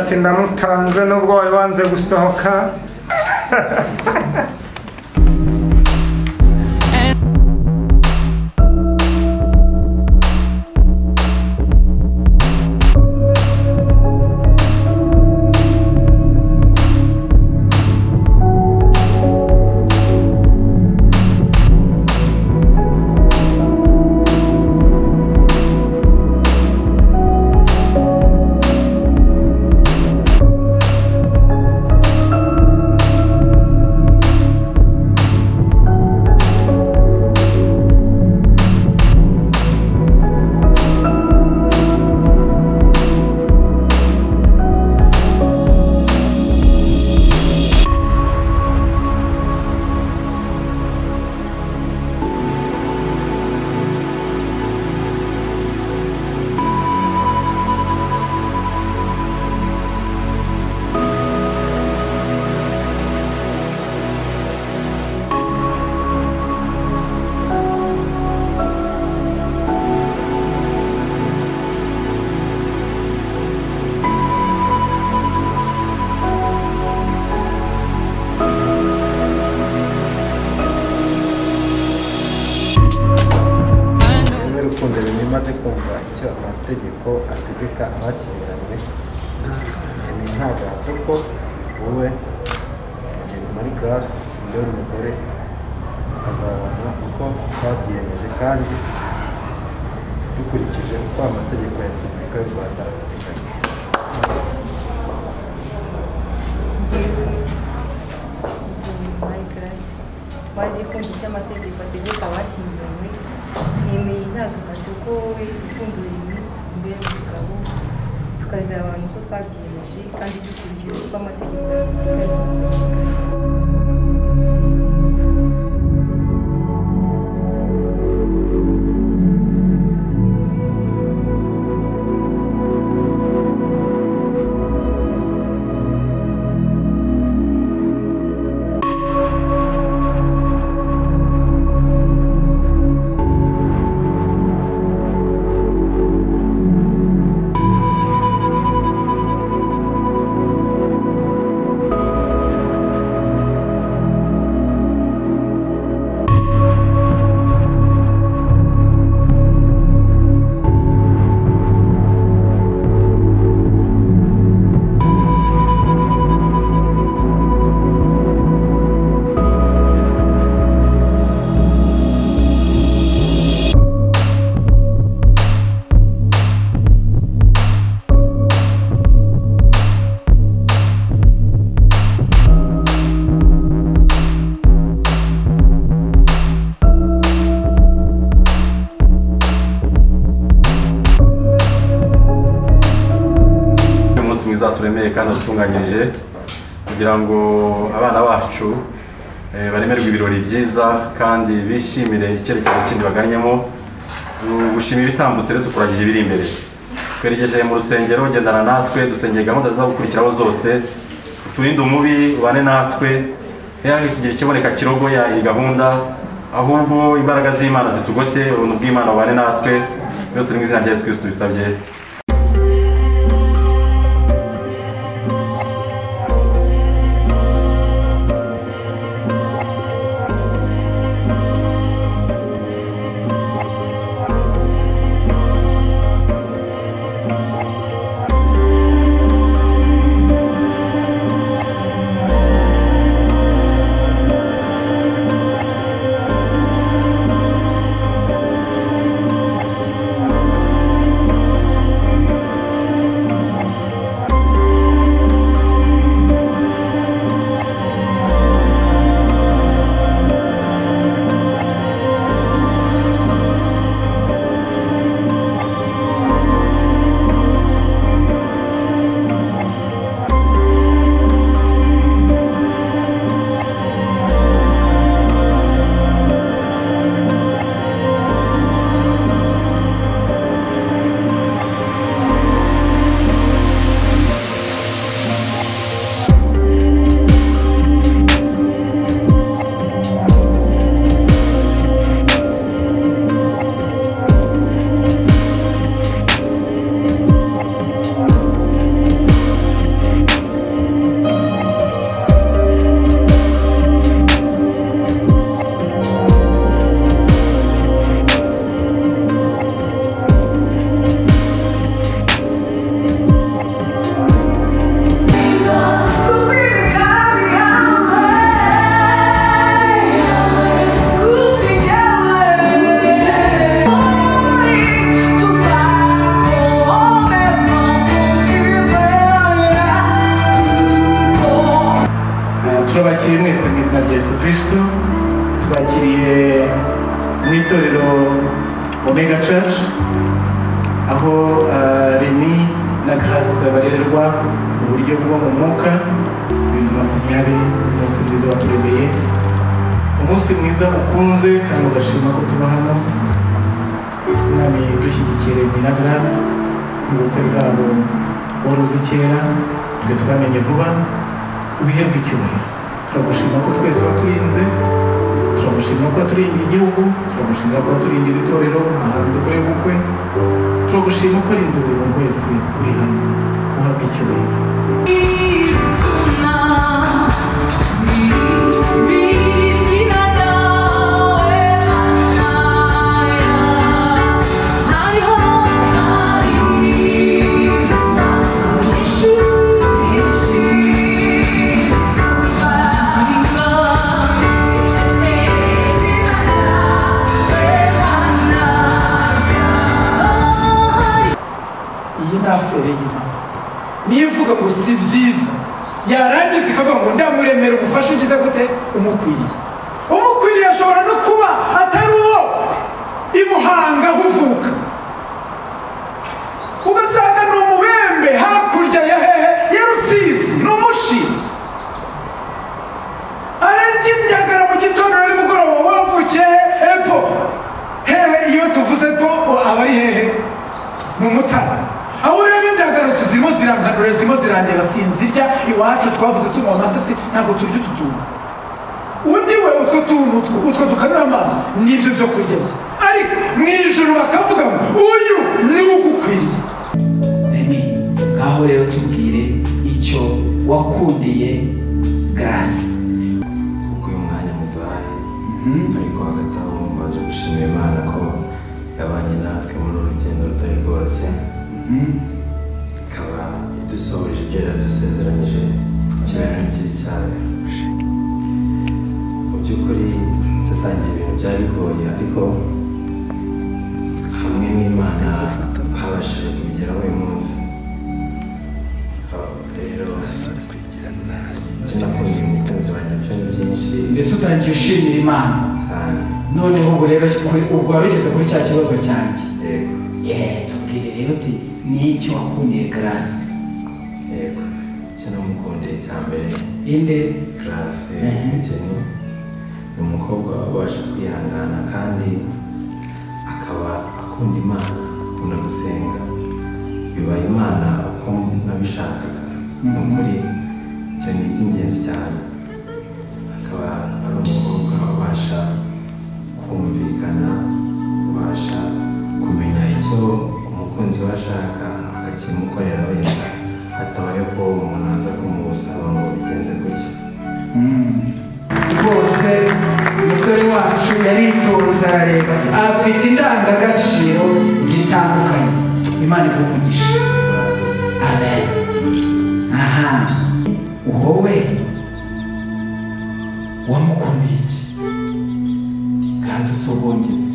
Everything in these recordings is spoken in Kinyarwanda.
ati ndamutanze nubwo wari wanze gusohoka. Maze kumva icyo amategeko ategeka abashyingiranywe ni ntagahato ko wowe ugenda muri Grace undi n'umugore tukazabana uko twabyiyemeje kandi dukurikije uko amategeko ya Repubulika y'u Rwanda ateganya. Muri Grace maze kumva icyo amategeko ategeka abashyingiranywe nemeye ntagahato ko wowe ukunda ururimi imbere y'umugabo tukazabana uko twabyiyemeje kandi dukurikije uko amategeko ya Repubulika y'u Rwanda ateganya. Turemeye kandi atunganyije kugira ngo abana bacu baremerwe ibirori byiza kandi bishimire icyerekezo kindi baganyemo. Gushimira ibitambutse rero tukurangije ibiri imbere. Tweregeje mu rusengero gendana natwe dusengeye gahunda zo gukurikiraho zose. Turinde umubi ubane natwe. Yagira ikiboneka kirogoya iyi gahunda ahubwo imbaraga z'Imana zitugote ubuntu bw'Imana ubane natwe. Byose mu izina rya Yesu Kristo bisabye. turabakiriye mwese mu izina rya Yesu Kristo. Tubakiriye mu itorero Omega Church aho Remy na Grace barererwa mu buryo bwo mu mwuka. 2020 umunsi mwiza waturemeye, umunsi mwiza ukunze kandi ugashima ko tuba hano. Mwami dushyigikiye Remy na Grace mu bukwe bwabo waruzi kera, twe twamenye vuba. Ubiherwe icyubahiro. Turagushima ko twese waturinze, turagushima ko waturindiye igihugu, turagushima ko waturindira itorero ahantu dukore ubukwe, turagushima ko arinze buri muntu wese uri hano. Uhabwe icyubahiro. Afere y'Imana nivuga ngo si byiza yarangiza ikavuga ngo ndamuremera ubufasha ugize gute umukwiriye ashobora no kuba atari uwo imuhanga uvuka, ugasanga ni umubembe hakurya ya hehe ya Rusizi, ni umushi ararya indagara mu gitondo nimugoroba. Wavukiye epfo hehe, iyo tuvuze epfo aba ari hehe? Mu Mutara. Aho ureba indagara tuzirimo zirankanura, zirimo zirandeba, sinzirya. Iwacu twavuze tunywa amata, ntabwo turya utu tuntu. Undi we utwo tuntu utwo dukanura amaso nibyo byo kurya bye, ariko mu ijuru bakavuga ngo uyu ni ugukwiriye. Remy, ngaho rero tubwire icyo wakundiye Grace. Kuko uyu mwanya muduhaye, ariko hagati aho mbanje gushimira Imana ko yabanye natwe muri uru rugendo rutari rworoshye, ikaba idusohoje ibyo yaradusezeranyije kera n'ikiri cyane. Mu by'ukuri dutangiye ibintu byari bigoye, ariko hamwe n'Imana twabashije kubigeraho uyu munsi. Rero icyo nakunze umukunzi wanjye byo ni byinshi. Mbese utangiye ushimira Imana cyane. noneho ubu rero ubwo warugeze kuri cya kibazo cyanjye. Yego. Tubwire rero uti ni iki wakundiye Grace? Yego, icyo namukundiye cya mbere, inde? Grace ni umukobwa ubasha kwihangana kandi akaba akunda Imana, akunda gusenga, yubaha Imana uko nabishakaga. Ni ukuri ibyo ni iby'ingenzi cyane. Akaba ari umukobwa ubasha kumvikana, ubasha kumenya icyo umukunzi we ashaka akakimukorera wenda, hatabaye ko umuntu aza kumusaba ngo bigenze gutya. Rwose umusore wacu yaritonze arareba ati afite indangagaciro zitandukanye. Imana iguhe umugisha. Amen. Aha, wowe wamukundiye iki? Kandi usobongeze.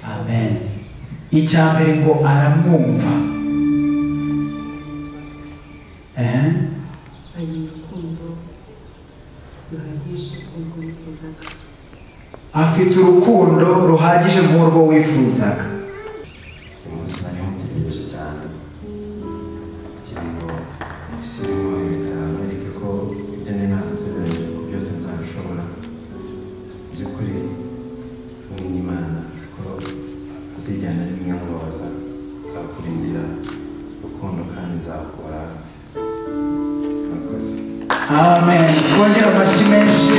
Amen. Icya mbere ngo aramwumva. Afite urukundo ruhagije nk'urwo wifuzaga. Uyu munsi nari mutegereje cyane kugira ngo mushyiremo impeta, mwereke ko ibyo nari nagusezeranyije ko byose nzabishobora. Mu by'ukuri hamwe n'Imana nzi ko azijyana rimwe mubabaza, nzakurindira urukundo kandi nzakubara hafi. Murakoze. Amen. Twongere amashyi menshi.